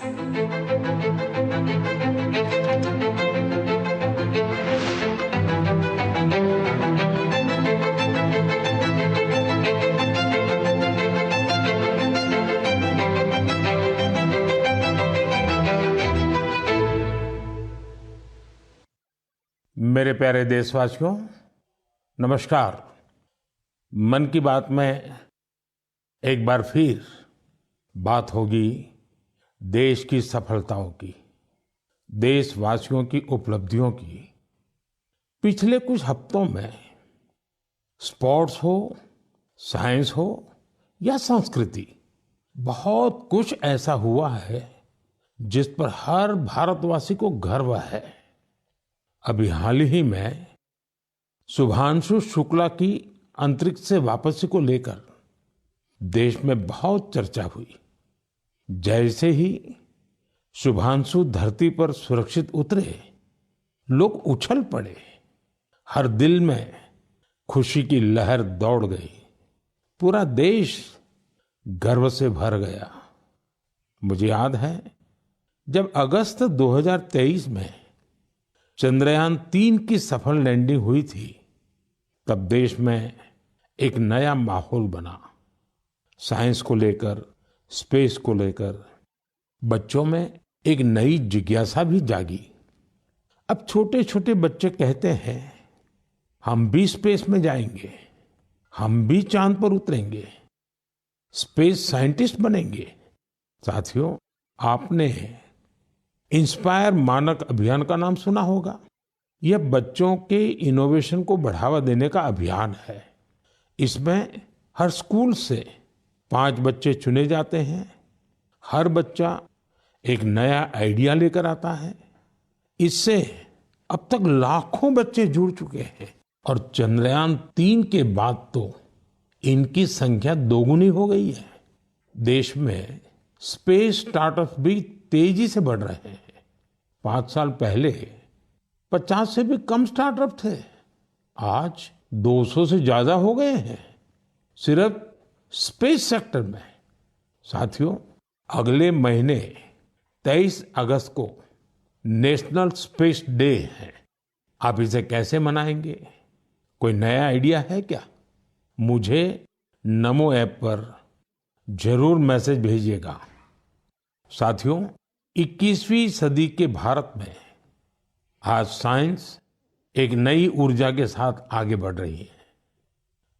मेरे प्यारे देशवासियों, नमस्कार। मन की बात में एक बार फिर बात होगी देश की सफलताओं की, देशवासियों की उपलब्धियों की। पिछले कुछ हफ्तों में स्पोर्ट्स हो, साइंस हो या संस्कृति, बहुत कुछ ऐसा हुआ है जिस पर हर भारतवासी को गर्व है। अभी हाल ही में शुभांशु शुक्ला की अंतरिक्ष से वापसी को लेकर देश में बहुत चर्चा हुई। जैसे ही शुभांशु धरती पर सुरक्षित उतरे, लोग उछल पड़े। हर दिल में खुशी की लहर दौड़ गई। पूरा देश गर्व से भर गया। मुझे याद है, जब अगस्त 2023 में चंद्रयान-3 की सफल लैंडिंग हुई थी, तब देश में एक नया माहौल बना। साइंस को लेकर, स्पेस को लेकर बच्चों में एक नई जिज्ञासा भी जागी। अब छोटे छोटे बच्चे कहते हैं, हम भी स्पेस में जाएंगे, हम भी चांद पर उतरेंगे, स्पेस साइंटिस्ट बनेंगे। साथियों, आपने इंस्पायर मानक अभियान का नाम सुना होगा। यह बच्चों के इनोवेशन को बढ़ावा देने का अभियान है। इसमें हर स्कूल से 5 बच्चे चुने जाते हैं। हर बच्चा एक नया आइडिया लेकर आता है। इससे अब तक लाखों बच्चे जुड़ चुके हैं और चंद्रयान-3 के बाद तो इनकी संख्या दोगुनी हो गई है। देश में स्पेस स्टार्टअप भी तेजी से बढ़ रहे हैं। 5 साल पहले 50 से भी कम स्टार्टअप थे, आज 200 से ज्यादा हो गए हैं, सिर्फ स्पेस सेक्टर में। साथियों, अगले महीने 23 अगस्त को नेशनल स्पेस डे है। आप इसे कैसे मनाएंगे? कोई नया आइडिया है क्या? मुझे नमो ऐप पर जरूर मैसेज भेजिएगा। साथियों, 21वीं सदी के भारत में आज साइंस एक नई ऊर्जा के साथ आगे बढ़ रही है।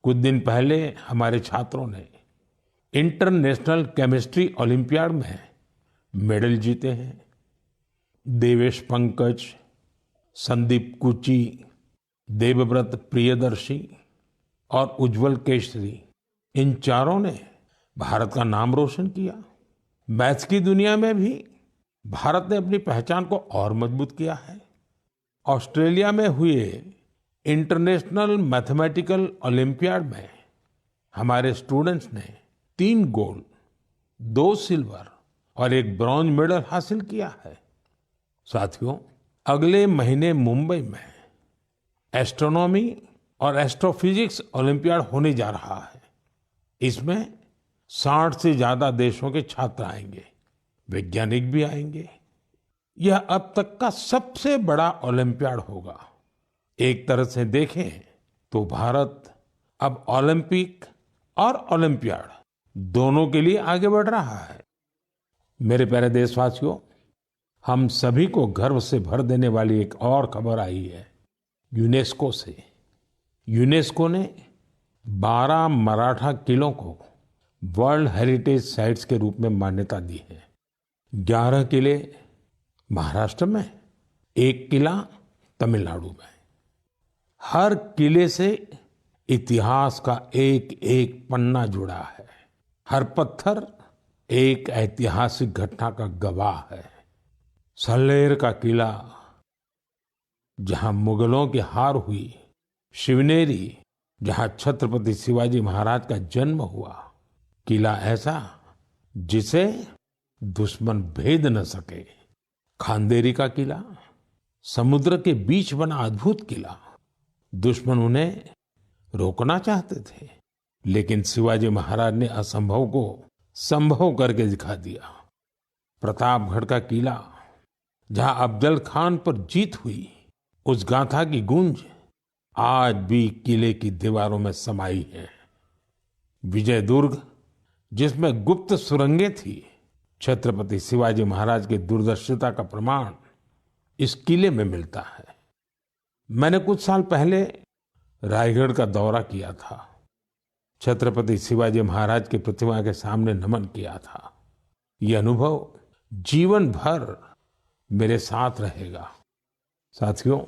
कुछ दिन पहले हमारे छात्रों ने इंटरनेशनल केमिस्ट्री ओलंपियाड में मेडल जीते हैं। देवेश पंकज, संदीप कुची, देवव्रत प्रियदर्शी और उज्जवल केशरी, इन चारों ने भारत का नाम रोशन किया। मैथ्स की दुनिया में भी भारत ने अपनी पहचान को और मजबूत किया है। ऑस्ट्रेलिया में हुए इंटरनेशनल मैथमेटिकल ओलंपियाड में हमारे स्टूडेंट्स ने 3 गोल्ड, 2 सिल्वर और 1 ब्रॉन्ज मेडल हासिल किया है। साथियों, अगले महीने मुंबई में एस्ट्रोनॉमी और एस्ट्रोफिजिक्स ओलंपियाड होने जा रहा है। इसमें 60 से ज्यादा देशों के छात्र आएंगे, वैज्ञानिक भी आएंगे। यह अब तक का सबसे बड़ा ओलंपियाड होगा। एक तरह से देखें तो भारत अब ओलंपिक और ओलंपियाड दोनों के लिए आगे बढ़ रहा है। मेरे प्यारे देशवासियों, हम सभी को गर्व से भर देने वाली एक और खबर आई है यूनेस्को से। यूनेस्को ने 12 मराठा किलों को वर्ल्ड हेरिटेज साइट्स के रूप में मान्यता दी है। 11 किले महाराष्ट्र में, 1 किला तमिलनाडु में। हर किले से इतिहास का एक एक पन्ना जुड़ा है। हर पत्थर एक ऐतिहासिक घटना का गवाह है। सल्लेर का किला, जहां मुगलों की हार हुई, शिवनेरी, जहां छत्रपति शिवाजी महाराज का जन्म हुआ, किला ऐसा जिसे दुश्मन भेद न सके। खांदेरी का किला, समुद्र के बीच बना अद्भुत किला। दुश्मन उन्हें रोकना चाहते थे, लेकिन शिवाजी महाराज ने असंभव को संभव करके दिखा दिया। प्रतापगढ़ का किला, जहां अफजल खान पर जीत हुई, उस गाथा की गूंज आज भी किले की दीवारों में समाई है। विजय दुर्ग, जिसमें गुप्त सुरंगें थी, छत्रपति शिवाजी महाराज की दूरदर्शिता का प्रमाण इस किले में मिलता है। मैंने कुछ साल पहले रायगढ़ का दौरा किया था। छत्रपति शिवाजी महाराज की प्रतिमा के सामने नमन किया था। ये अनुभव जीवन भर मेरे साथ रहेगा। साथियों,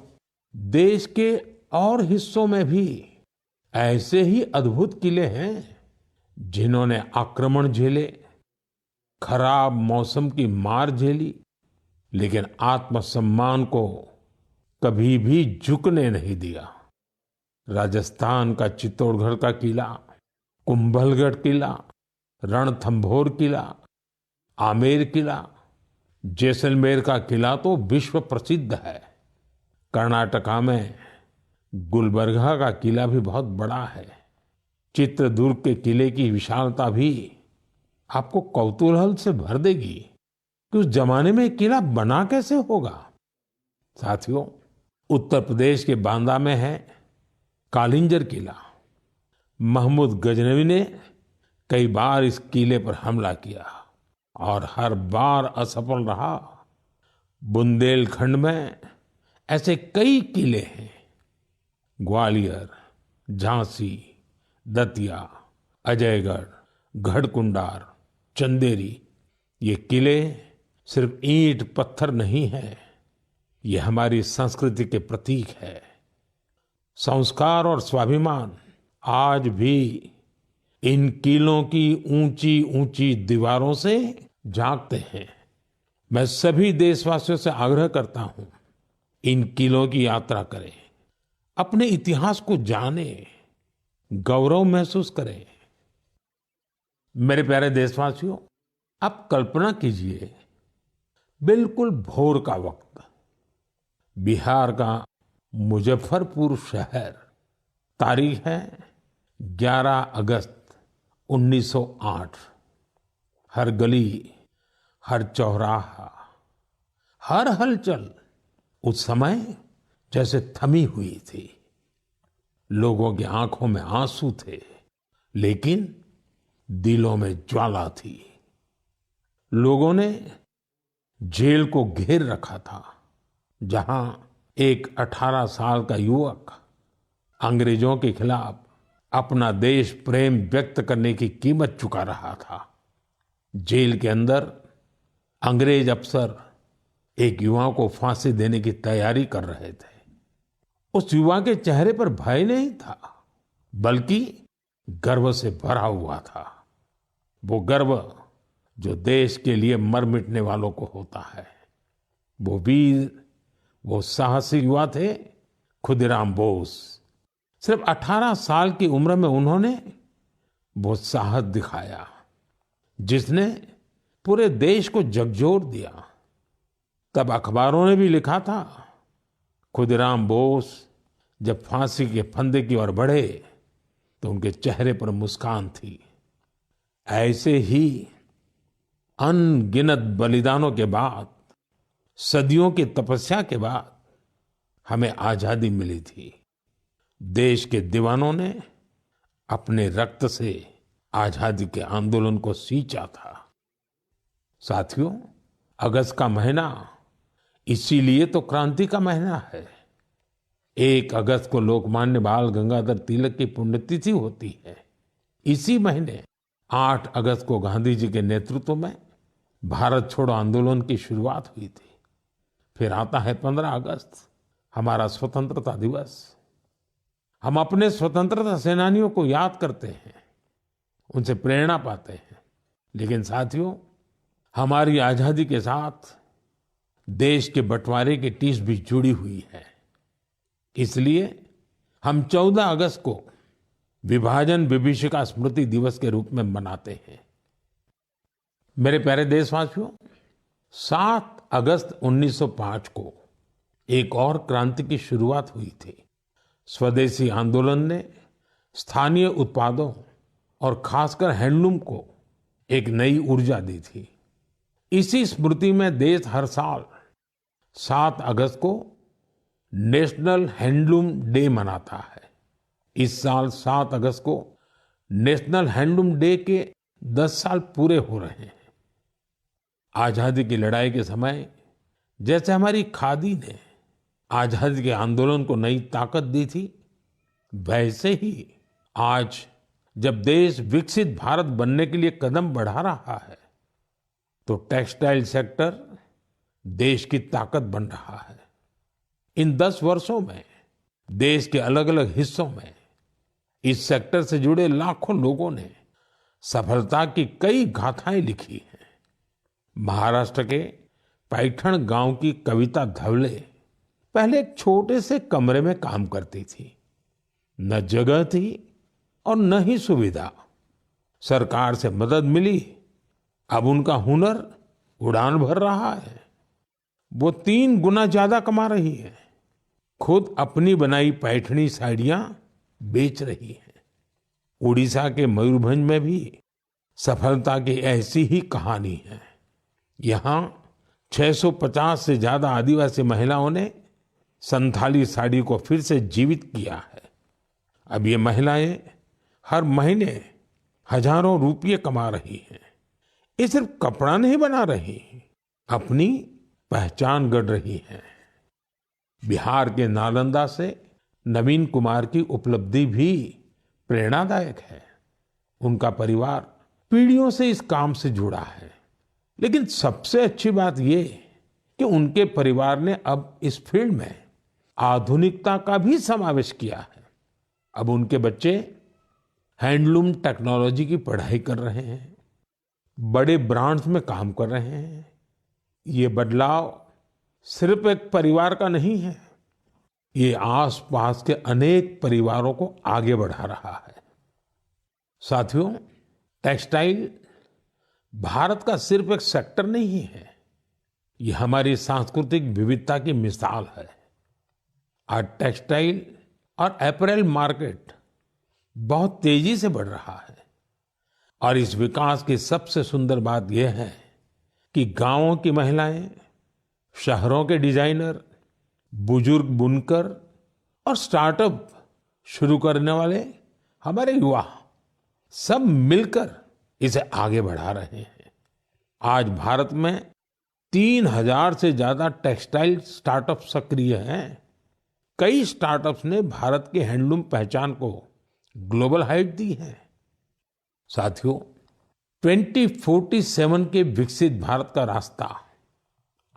देश के और हिस्सों में भी ऐसे ही अद्भुत किले हैं जिन्होंने आक्रमण झेले, खराब मौसम की मार झेली, लेकिन आत्मसम्मान को कभी भी झुकने नहीं दिया। राजस्थान का चित्तौड़गढ़ का किला, कुंभलगढ़ किला, रणथंभौर किला, आमेर किला, जैसलमेर का किला तो विश्व प्रसिद्ध है। कर्नाटका में गुलबर्गा का किला भी बहुत बड़ा है। चित्रदुर्ग के किले की विशालता भी आपको कौतूहल से भर देगी कि उस जमाने में किला बना कैसे होगा। साथियों, उत्तर प्रदेश के बांदा में है कालिंजर किला। महमूद गजनवी ने कई बार इस किले पर हमला किया और हर बार असफल रहा। बुंदेलखंड में ऐसे कई किले हैं। ग्वालियर, झांसी, दतिया, अजयगढ़, गढ़कुंडार, चंदेरी, ये किले सिर्फ ईंट पत्थर नहीं है, ये हमारी संस्कृति के प्रतीक है। संस्कार और स्वाभिमान आज भी इन किलों की ऊंची ऊंची दीवारों से जागते हैं। मैं सभी देशवासियों से आग्रह करता हूं, इन किलों की यात्रा करें, अपने इतिहास को जानें, गौरव महसूस करें। मेरे प्यारे देशवासियों, आप कल्पना कीजिए, बिल्कुल भोर का वक्त, बिहार का मुजफ्फरपुर शहर, तारीख है 11 अगस्त 1908। हर गली, हर चौराहा, हर हलचल उस समय जैसे थमी हुई थी। लोगों की आंखों में आंसू थे, लेकिन दिलों में ज्वाला थी। लोगों ने जेल को घेर रखा था, जहां एक 18 साल का युवक अंग्रेजों के खिलाफ अपना देश प्रेम व्यक्त करने की कीमत चुका रहा था। जेल के अंदर अंग्रेज अफसर एक युवा को फांसी देने की तैयारी कर रहे थे। उस युवा के चेहरे पर भय नहीं था, बल्कि गर्व से भरा हुआ था। वो गर्व जो देश के लिए मर मिटने वालों को होता है। वो वीर, वो साहसी युवा थे खुदीराम बोस। सिर्फ 18 साल की उम्र में उन्होंने वो साहस दिखाया जिसने पूरे देश को झकझोर दिया। तब अखबारों ने भी लिखा था, खुदीराम बोस जब फांसी के फंदे की ओर बढ़े तो उनके चेहरे पर मुस्कान थी। ऐसे ही अनगिनत बलिदानों के बाद, सदियों की तपस्या के बाद हमें आजादी मिली थी। देश के दीवानों ने अपने रक्त से आजादी के आंदोलन को सींचा था। साथियों, अगस्त का महीना इसीलिए तो क्रांति का महीना है। 1 अगस्त को लोकमान्य बाल गंगाधर तिलक की पुण्यतिथि होती है। इसी महीने 8 अगस्त को गांधी जी के नेतृत्व में भारत छोड़ो आंदोलन की शुरुआत हुई थी। फिर आता है 15 अगस्त, हमारा स्वतंत्रता दिवस। हम अपने स्वतंत्रता सेनानियों को याद करते हैं, उनसे प्रेरणा पाते हैं। लेकिन साथियों, हमारी आजादी के साथ देश के बंटवारे की टीस भी जुड़ी हुई है। इसलिए हम 14 अगस्त को विभाजन विभीषिका स्मृति दिवस के रूप में मनाते हैं। मेरे प्यारे देशवासियों, 7 अगस्त 1905 को एक और क्रांति की शुरुआत हुई थी। स्वदेशी आंदोलन ने स्थानीय उत्पादों और खासकर हैंडलूम को एक नई ऊर्जा दी थी। इसी स्मृति में देश हर साल 7 अगस्त को नेशनल हैंडलूम डे मनाता है। इस साल 7 अगस्त को नेशनल हैंडलूम डे के 10 साल पूरे हो रहे हैं। आजादी की लड़ाई के समय जैसे हमारी खादी ने आजादी के आंदोलन को नई ताकत दी थी, वैसे ही आज जब देश विकसित भारत बनने के लिए कदम बढ़ा रहा है, तो टेक्सटाइल सेक्टर देश की ताकत बन रहा है। इन 10 वर्षों में देश के अलग अलग हिस्सों में इस सेक्टर से जुड़े लाखों लोगों ने सफलता की कई गाथाएं लिखी हैं। महाराष्ट्र के पैठण गांव की कविता धवले पहले एक छोटे से कमरे में काम करती थी। न जगह थी और न ही सुविधा। सरकार से मदद मिली, अब उनका हुनर उड़ान भर रहा है। वो 3 गुना ज्यादा कमा रही है। खुद अपनी बनाई पैठणी साड़ियां बेच रही है। उड़ीसा के मयूरभंज में भी सफलता की ऐसी ही कहानी है। यहाँ 650 से ज्यादा आदिवासी महिलाओं ने संथाली साड़ी को फिर से जीवित किया है। अब ये महिलाएं हर महीने हजारों रुपये कमा रही हैं। ये सिर्फ कपड़ा नहीं बना रही, अपनी पहचान गढ़ रही हैं। बिहार के नालंदा से नवीन कुमार की उपलब्धि भी प्रेरणादायक है। उनका परिवार पीढ़ियों से इस काम से जुड़ा है। लेकिन सबसे अच्छी बात ये कि उनके परिवार ने अब इस फील्ड में आधुनिकता का भी समावेश किया है। अब उनके बच्चे हैंडलूम टेक्नोलॉजी की पढ़ाई कर रहे हैं, बड़े ब्रांड्स में काम कर रहे हैं। ये बदलाव सिर्फ एक परिवार का नहीं है, ये आसपास के अनेक परिवारों को आगे बढ़ा रहा है। साथियों, टेक्सटाइल भारत का सिर्फ एक सेक्टर नहीं है, ये हमारी सांस्कृतिक विविधता की मिसाल है। आज टेक्सटाइल और अपैरेल मार्केट बहुत तेजी से बढ़ रहा है और इस विकास की सबसे सुंदर बात यह है कि गांवों की महिलाएं, शहरों के डिजाइनर, बुजुर्ग बुनकर और स्टार्टअप शुरू करने वाले हमारे युवा सब मिलकर इसे आगे बढ़ा रहे हैं। आज भारत में 3000 से ज्यादा टेक्सटाइल स्टार्टअप सक्रिय हैं। कई स्टार्टअप्स ने भारत के हैंडलूम पहचान को ग्लोबल हाइट दी है। साथियों, 2047 के विकसित भारत का रास्ता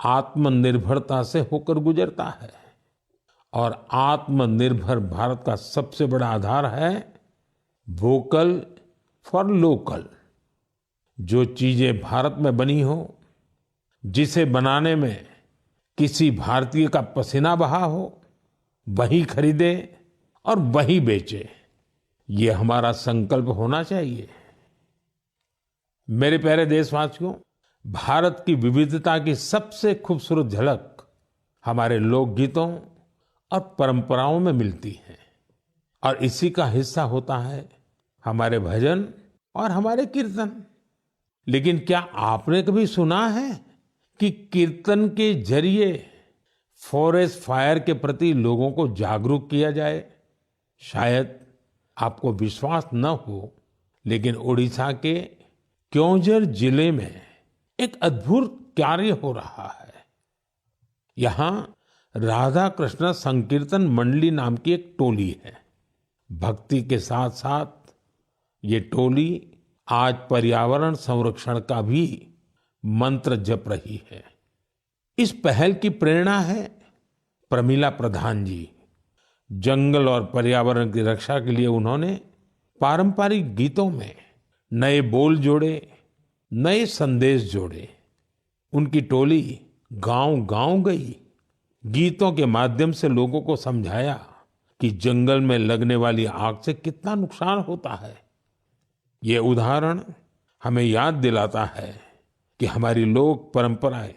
आत्मनिर्भरता से होकर गुजरता है और आत्मनिर्भर भारत का सबसे बड़ा आधार है वोकल फॉर लोकल। जो चीजें भारत में बनी हो, जिसे बनाने में किसी भारतीय का पसीना बहा हो, वही खरीदे और वही बेचे, ये हमारा संकल्प होना चाहिए। मेरे प्यारे देशवासियों, भारत की विविधता की सबसे खूबसूरत झलक हमारे लोकगीतों और परंपराओं में मिलती है और इसी का हिस्सा होता है हमारे भजन और हमारे कीर्तन। लेकिन क्या आपने कभी सुना है कि कीर्तन के जरिए फॉरेस्ट फायर के प्रति लोगों को जागरूक किया जाए? शायद आपको विश्वास न हो, लेकिन उड़ीसा के क्योंझर जिले में एक अद्भुत कार्य हो रहा है। यहाँ राधा कृष्ण संकीर्तन मंडली नाम की एक टोली है। भक्ति के साथ साथ ये टोली आज पर्यावरण संरक्षण का भी मंत्र जप रही है। इस पहल की प्रेरणा है प्रमिला प्रधान जी। जंगल और पर्यावरण की रक्षा के लिए उन्होंने पारंपरिक गीतों में नए बोल जोड़े, नए संदेश जोड़े। उनकी टोली गांव-गांव गई, गीतों के माध्यम से लोगों को समझाया कि जंगल में लगने वाली आग से कितना नुकसान होता है। ये उदाहरण हमें याद दिलाता है कि हमारी लोक परंपराएं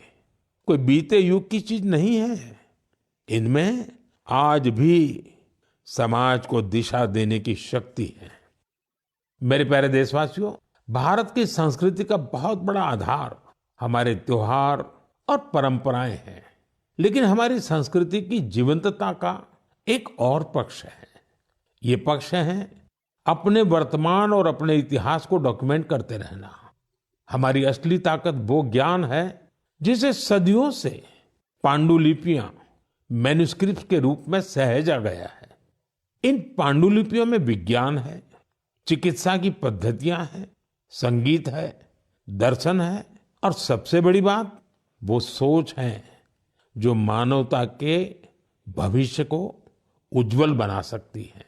कोई बीते युग की चीज नहीं है। इनमें आज भी समाज को दिशा देने की शक्ति है। मेरे प्यारे देशवासियों, भारत की संस्कृति का बहुत बड़ा आधार हमारे त्योहार और परंपराएं हैं, लेकिन हमारी संस्कृति की जीवंतता का एक और पक्ष है। ये पक्ष है अपने वर्तमान और अपने इतिहास को डॉक्यूमेंट करते रहना। हमारी असली ताकत वो ज्ञान है जिसे सदियों से पांडुलिपियां मैन्युस्क्रिप्ट के रूप में सहेजा गया है। इन पांडुलिपियों में विज्ञान है, चिकित्सा की पद्धतियां हैं, संगीत है, दर्शन है और सबसे बड़ी बात वो सोच है जो मानवता के भविष्य को उज्जवल बना सकती है।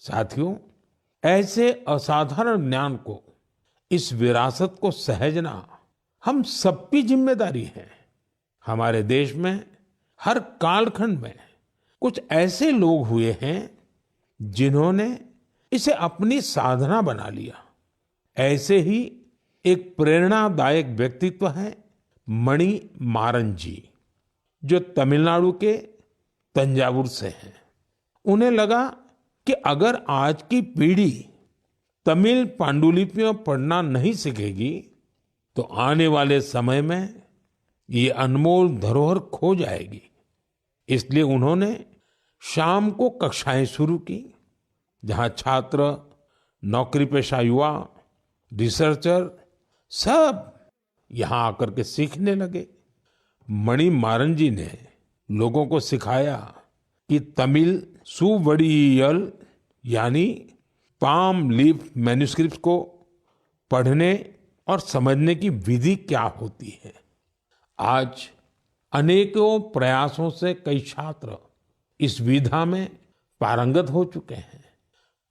साथियों, ऐसे असाधारण ज्ञान को, इस विरासत को सहेजना हम सबकी जिम्मेदारी है। हमारे देश में हर कालखंड में कुछ ऐसे लोग हुए हैं जिन्होंने इसे अपनी साधना बना लिया। ऐसे ही एक प्रेरणादायक व्यक्तित्व है मणि मारन जी, जो तमिलनाडु के तंजावुर से हैं। उन्हें लगा कि अगर आज की पीढ़ी तमिल पांडुलिपियां पढ़ना नहीं सीखेगी तो आने वाले समय में ये अनमोल धरोहर खो जाएगी। इसलिए उन्होंने शाम को कक्षाएं शुरू की, जहां छात्र, नौकरी पेशा युवा, रिसर्चर सब यहां आकर के सीखने लगे। मणि मारन जी ने लोगों को सिखाया कि तमिल सुवड़ियल यानी पाम लीफ मैन्युस्क्रिप्ट को पढ़ने और समझने की विधि क्या होती है। आज अनेकों प्रयासों से कई छात्र इस विधा में पारंगत हो चुके हैं।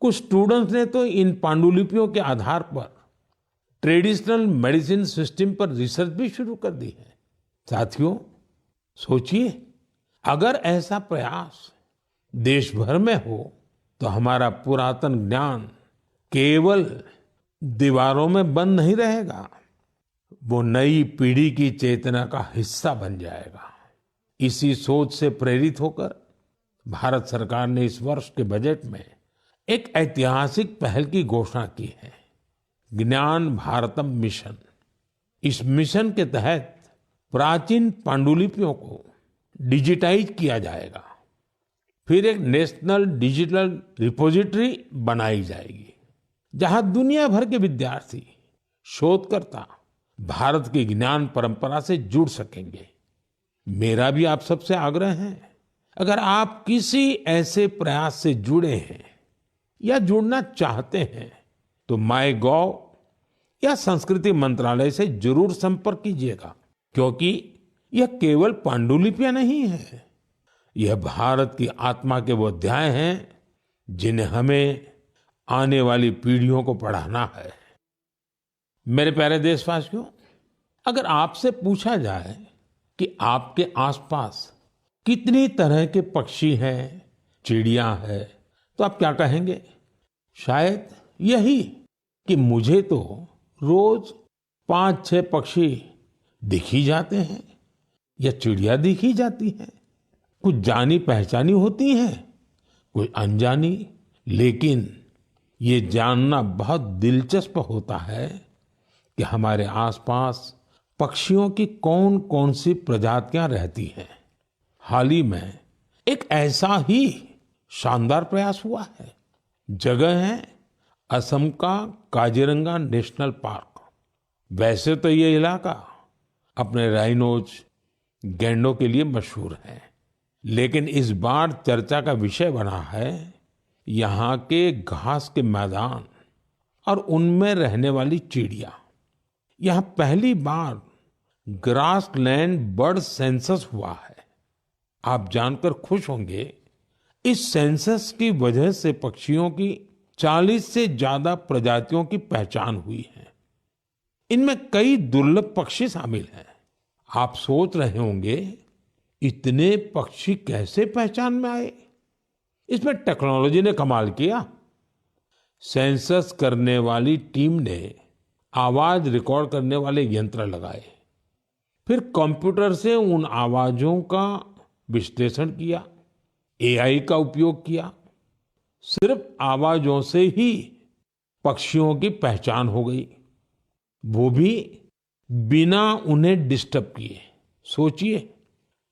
कुछ स्टूडेंट्स ने तो इन पांडुलिपियों के आधार पर ट्रेडिशनल मेडिसिन सिस्टम पर रिसर्च भी शुरू कर दी है। साथियों, सोचिए, अगर ऐसा प्रयास देश भर में हो तो हमारा पुरातन ज्ञान केवल दीवारों में बंद नहीं रहेगा, वो नई पीढ़ी की चेतना का हिस्सा बन जाएगा। इसी सोच से प्रेरित होकर भारत सरकार ने इस वर्ष के बजट में एक ऐतिहासिक पहल की घोषणा की है, ज्ञान भारतम मिशन। इस मिशन के तहत प्राचीन पांडुलिपियों को डिजिटाइज किया जाएगा। फिर एक नेशनल डिजिटल रिपोजिटरी बनाई जाएगी, जहां दुनिया भर के विद्यार्थी, शोधकर्ता भारत की ज्ञान परंपरा से जुड़ सकेंगे। मेरा भी आप सबसे आग्रह है, अगर आप किसी ऐसे प्रयास से जुड़े हैं या जुड़ना चाहते हैं तो MyGov या संस्कृति मंत्रालय से जरूर संपर्क कीजिएगा, क्योंकि यह केवल पांडुलिपियां नहीं है, यह भारत की आत्मा के वो अध्याय हैं जिन्हें हमें आने वाली पीढ़ियों को पढ़ाना है। मेरे प्यारे देशवासियों, अगर आपसे पूछा जाए कि आपके आसपास कितनी तरह के पक्षी हैं, चिड़िया है, तो आप क्या कहेंगे? शायद यही कि मुझे तो रोज 5-6 पक्षी दिख ही जाते हैं या चिड़िया दिख ही जाती हैं। कुछ जानी पहचानी होती हैं, कोई अनजानी, लेकिन ये जानना बहुत दिलचस्प होता है कि हमारे आसपास पक्षियों की कौन कौन सी प्रजातियां रहती हैं। हाल ही में एक ऐसा ही शानदार प्रयास हुआ है। जगह है असम का काजीरंगा नेशनल पार्क। वैसे तो ये इलाका अपने राइनोज, गैंडों के लिए मशहूर है, लेकिन इस बार चर्चा का विषय बना है यहाँ के घास के मैदान और उनमें रहने वाली चिड़िया। यहाँ पहली बार ग्रासलैंड बर्ड सेंसस हुआ है। आप जानकर खुश होंगे, इस सेंसस की वजह से पक्षियों की 40 से ज्यादा प्रजातियों की पहचान हुई है। इनमें कई दुर्लभ पक्षी शामिल हैं। आप सोच रहे होंगे, इतने पक्षी कैसे पहचान में आए? इसमें टेक्नोलॉजी ने कमाल किया। सेंसस करने वाली टीम ने आवाज रिकॉर्ड करने वाले यंत्र लगाए, फिर कंप्यूटर से उन आवाजों का विश्लेषण किया, AI का उपयोग किया। सिर्फ आवाजों से ही पक्षियों की पहचान हो गई, वो भी बिना उन्हें डिस्टर्ब किए। सोचिए,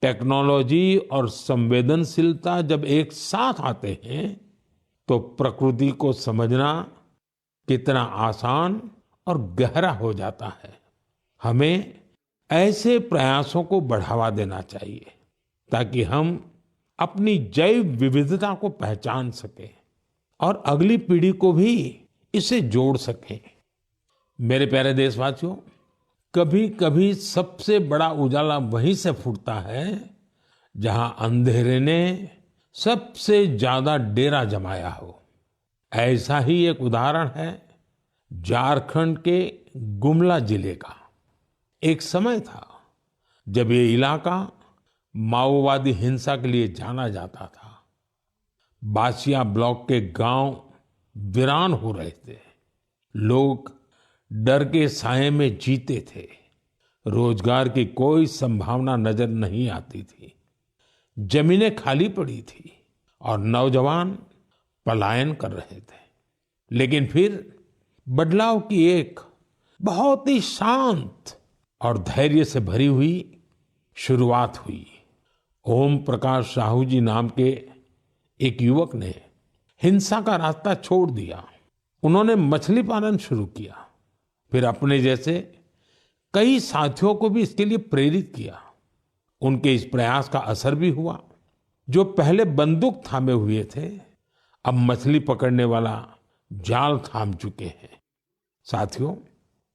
टेक्नोलॉजी और संवेदनशीलता जब एक साथ आते हैं तो प्रकृति को समझना कितना आसान और गहरा हो जाता है। हमें ऐसे प्रयासों को बढ़ावा देना चाहिए ताकि हम अपनी जैव विविधता को पहचान सकें और अगली पीढ़ी को भी इसे जोड़ सकें। मेरे प्यारे देशवासियों, कभी कभी सबसे बड़ा उजाला वहीं से फूटता है जहां अंधेरे ने सबसे ज्यादा डेरा जमाया हो। ऐसा ही एक उदाहरण है झारखंड के गुमला जिले का। एक समय था जब ये इलाका माओवादी हिंसा के लिए जाना जाता था। बासिया ब्लॉक के गांव वीरान हो रहे थे। लोग डर के साए में जीते थे। रोजगार की कोई संभावना नजर नहीं आती थी। जमीनें खाली पड़ी थी और नौजवान पलायन कर रहे थे। लेकिन फिर बदलाव की एक बहुत ही शांत और धैर्य से भरी हुई शुरुआत हुई। ओम प्रकाश साहू जी नाम के एक युवक ने हिंसा का रास्ता छोड़ दिया। उन्होंने मछली पालन शुरू किया। फिर अपने जैसे कई साथियों को भी इसके लिए प्रेरित किया। उनके इस प्रयास का असर भी हुआ। जो पहले बंदूक थामे हुए थे, अब मछली पकड़ने वाला जाल थाम चुके हैं। साथियों,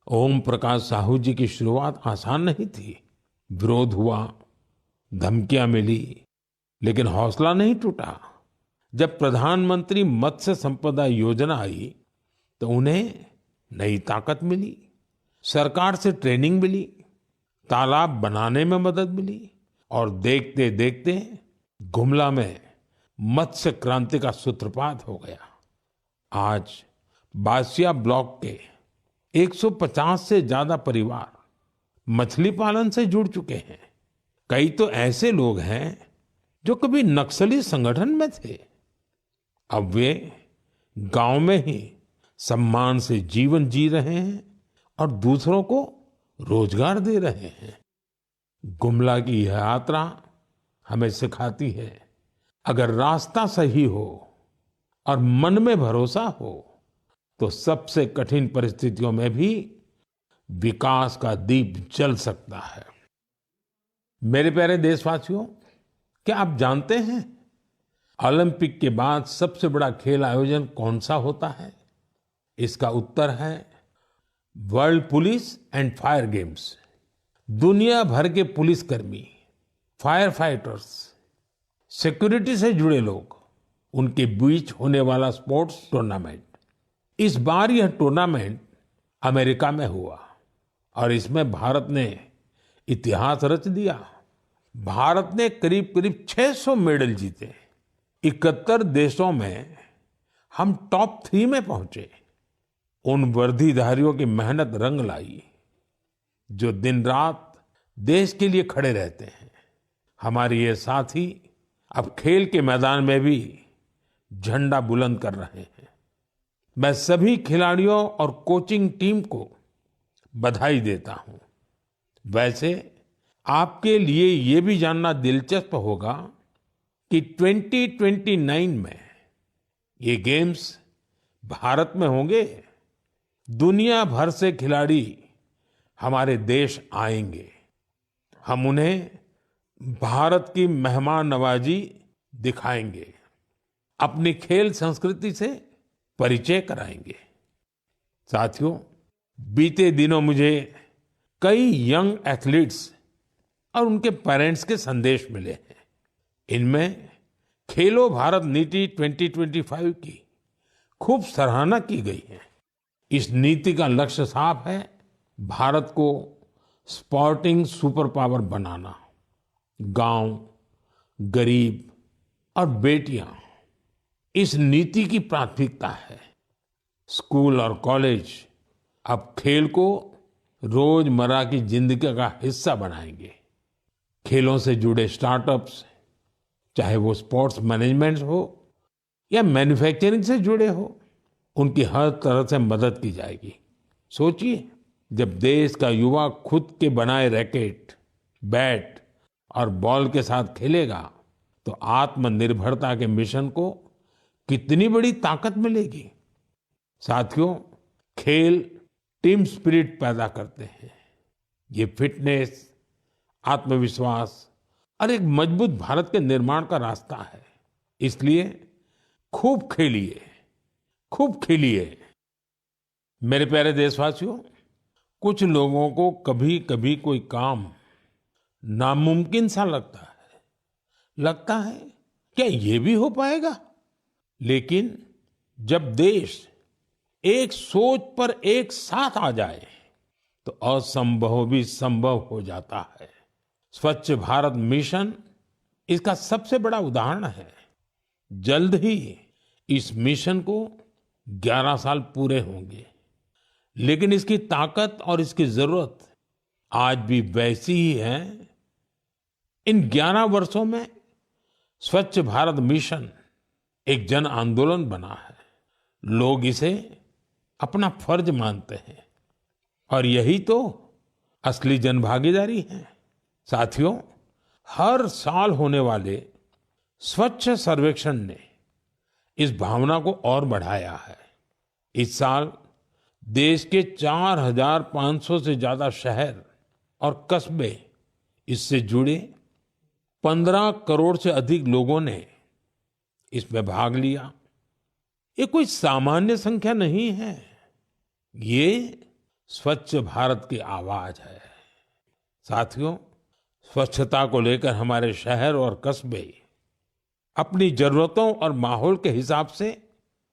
ओम प्रकाश साहू जी की शुरुआत आसान नहीं थी। विरोध हुआ, धमकियां मिली, लेकिन हौसला नहीं टूटा। जब प्रधानमंत्री मत्स्य संपदा योजना आई तो उन्हें नई ताकत मिली। सरकार से ट्रेनिंग मिली, तालाब बनाने में मदद मिली और देखते देखते गुमला में मत्स्य क्रांति का सूत्रपात हो गया। आज बासिया ब्लॉक के 150 से ज्यादा परिवार मछली पालन से जुड़ चुके हैं। कई तो ऐसे लोग हैं जो कभी नक्सली संगठन में थे। अब वे गांव में ही सम्मान से जीवन जी रहे हैं और दूसरों को रोजगार दे रहे हैं। गुमला की यह यात्रा हमें सिखाती है, अगर रास्ता सही हो और मन में भरोसा हो तो सबसे कठिन परिस्थितियों में भी विकास का दीप जल सकता है। मेरे प्यारे देशवासियों, क्या आप जानते हैं ओलंपिक के बाद सबसे बड़ा खेल आयोजन कौन सा होता है? इसका उत्तर है world police and fire games. दुनिया भर के पुलिसकर्मी, फायर फाइटर्स, सिक्योरिटी से जुड़े लोग, उनके बीच होने वाला स्पोर्ट्स टूर्नामेंट। इस बार यह टूर्नामेंट अमेरिका में हुआ और इसमें भारत ने इतिहास रच दिया। भारत ने करीब करीब 600 मेडल जीते। 71 देशों में हम टॉप 3 में पहुंचे। उन वर्दीधारियों की मेहनत रंग लाई जो दिन रात देश के लिए खड़े रहते हैं। हमारे ये साथी अब खेल के मैदान में भी झंडा बुलंद कर रहे हैं। मैं सभी खिलाड़ियों और कोचिंग टीम को बधाई देता हूं। वैसे आपके लिए ये भी जानना दिलचस्प होगा कि 2029 में ये गेम्स भारत में होंगे। दुनिया भर से खिलाड़ी हमारे देश आएंगे। हम उन्हें भारत की मेहमान नवाजी दिखाएंगे, अपनी खेल संस्कृति से परिचय कराएंगे। साथियों, बीते दिनों मुझे कई यंग एथलीट्स और उनके पेरेंट्स के संदेश मिले हैं। इनमें खेलो भारत नीति 2025 की खूब सराहना की गई है। इस नीति का लक्ष्य साफ है, भारत को स्पोर्टिंग सुपर पावर बनाना। गांव, गरीब और बेटियां इस नीति की प्राथमिकता है। स्कूल और कॉलेज अब खेल को रोजमर्रा की जिंदगी का हिस्सा बनाएंगे। खेलों से जुड़े स्टार्टअप्स, चाहे वो स्पोर्ट्स मैनेजमेंट हो या मैन्युफैक्चरिंग से जुड़े हो, उनकी हर तरह से मदद की जाएगी। सोचिए, जब देश का युवा खुद के बनाए रैकेट, बैट और बॉल के साथ खेलेगा तो आत्मनिर्भरता के मिशन को कितनी बड़ी ताकत मिलेगी। साथियों, खेल टीम स्पिरिट पैदा करते हैं। ये फिटनेस, आत्मविश्वास और एक मजबूत भारत के निर्माण का रास्ता है। इसलिए खूब खेलिए, खूब खेलिए। मेरे प्यारे देशवासियों, कुछ लोगों को कभी कभी कोई काम नामुमकिन सा लगता है क्या ये भी हो पाएगा? लेकिन जब देश एक सोच पर एक साथ आ जाए तो असंभव भी संभव हो जाता है। स्वच्छ भारत मिशन इसका सबसे बड़ा उदाहरण है। जल्द ही इस मिशन को 11 साल पूरे होंगे, लेकिन इसकी ताकत और इसकी जरूरत आज भी वैसी ही है। इन 11 वर्षों में स्वच्छ भारत मिशन एक जन आंदोलन बना है। लोग इसे अपना फर्ज मानते हैं और यही तो असली जनभागीदारी है। साथियों, हर साल होने वाले स्वच्छ सर्वेक्षण ने इस भावना को और बढ़ाया है। इस साल देश के 4,500 से ज्यादा शहर और कस्बे इससे जुड़े 15 करोड़ से अधिक लोगों ने इसमें भाग लिया। ये कोई सामान्य संख्या नहीं है, ये स्वच्छ भारत की आवाज है। साथियों, स्वच्छता को लेकर हमारे शहर और कस्बे अपनी जरूरतों और माहौल के हिसाब से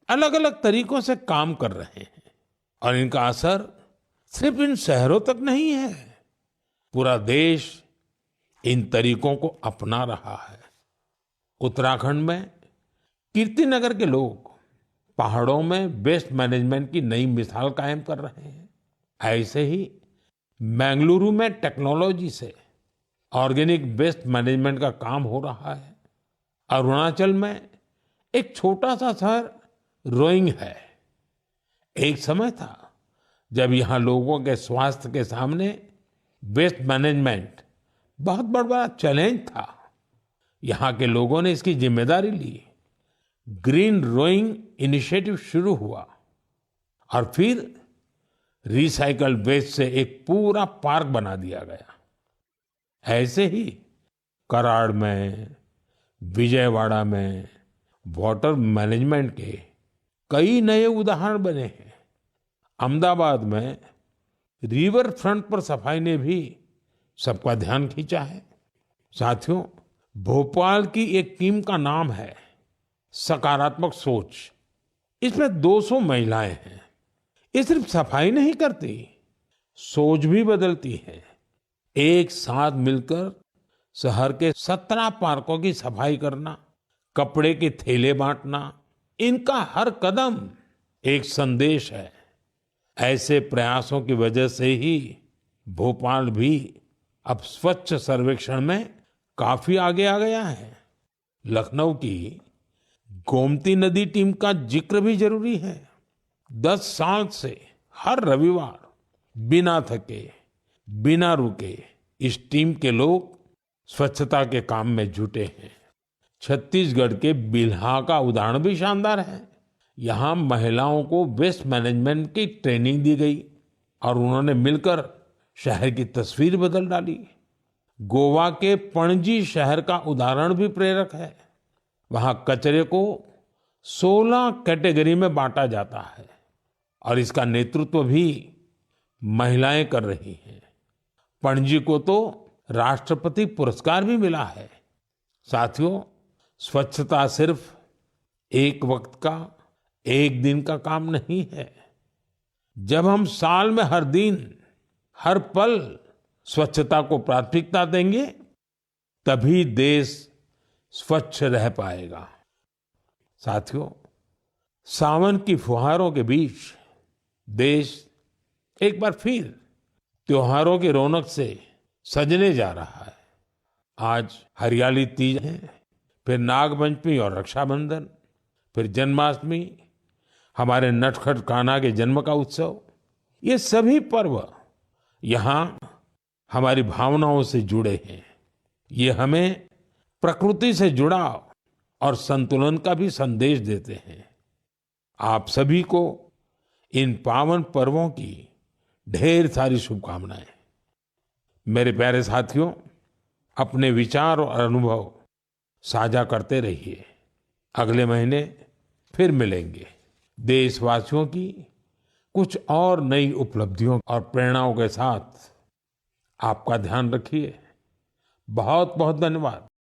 अलग अलग तरीकों से काम कर रहे हैं और इनका असर सिर्फ इन शहरों तक नहीं है, पूरा देश इन तरीकों को अपना रहा है। उत्तराखंड में कीर्तिनगर के लोग पहाड़ों में वेस्ट मैनेजमेंट की नई मिसाल कायम कर रहे हैं। ऐसे ही बेंगलुरु में टेक्नोलॉजी से ऑर्गेनिक वेस्ट मैनेजमेंट का काम हो रहा है। अरुणाचल में एक छोटा सा शहर रोइंग है। एक समय था जब यहाँ लोगों के स्वास्थ्य के सामने वेस्ट मैनेजमेंट बहुत बड़ा चैलेंज था। यहाँ के लोगों ने इसकी जिम्मेदारी ली। ग्रीन रोइंग इनिशिएटिव शुरू हुआ और फिर रिसाइकल्ड वेस्ट से एक पूरा पार्क बना दिया गया। ऐसे ही कराड़ में, विजयवाड़ा में वाटर मैनेजमेंट के कई नए उदाहरण बने हैं। अहमदाबाद में रिवर फ्रंट पर सफाई ने भी सबका ध्यान खींचा है। साथियों, भोपाल की एक टीम का नाम है सकारात्मक सोच। इसमें 200 महिलाएं हैं। ये सिर्फ सफाई नहीं करती, सोच भी बदलती है। एक साथ मिलकर शहर के 17 पार्कों की सफाई करना, कपड़े के थैले बांटना, इनका हर कदम एक संदेश है। ऐसे प्रयासों की वजह से ही भोपाल भी अब स्वच्छ सर्वेक्षण में काफी आगे आ गया है। लखनऊ की गोमती नदी टीम का जिक्र भी जरूरी है। 10 साल से हर रविवार बिना थके, बिना रुके इस टीम के लोग स्वच्छता के काम में जुटे हैं। छत्तीसगढ़ के बिल्हा का उदाहरण भी शानदार है। यहाँ महिलाओं को वेस्ट मैनेजमेंट की ट्रेनिंग दी गई और उन्होंने मिलकर शहर की तस्वीर बदल डाली। गोवा के पणजी शहर का उदाहरण भी प्रेरक है। वहां कचरे को 16 कैटेगरी में बांटा जाता है और इसका नेतृत्व भी महिलाएं कर रही हैं। पणजी को तो राष्ट्रपति पुरस्कार भी मिला है। साथियों, स्वच्छता सिर्फ एक वक्त का, एक दिन का काम नहीं है। जब हम साल में हर दिन, हर पल स्वच्छता को प्राथमिकता देंगे, तभी देश स्वच्छ रह पाएगा। साथियों, सावन की फुहारों के बीच देश एक बार फिर त्योहारों की रौनक से सजने जा रहा है। आज हरियाली तीज है, फिर नागपंचमी और रक्षाबंधन, फिर जन्माष्टमी, हमारे नटखट कान्हा के जन्म का उत्सव। ये सभी पर्व यहाँ हमारी भावनाओं से जुड़े हैं। ये हमें प्रकृति से जुड़ाव और संतुलन का भी संदेश देते हैं। आप सभी को इन पावन पर्वों की ढेर सारी शुभकामनाएं। मेरे प्यारे साथियों, अपने विचार और अनुभव साझा करते रहिए। अगले महीने फिर मिलेंगे। देशवासियों की कुछ और नई उपलब्धियों और प्रेरणाओं के साथ आपका ध्यान रखिए। बहुत बहुत धन्यवाद।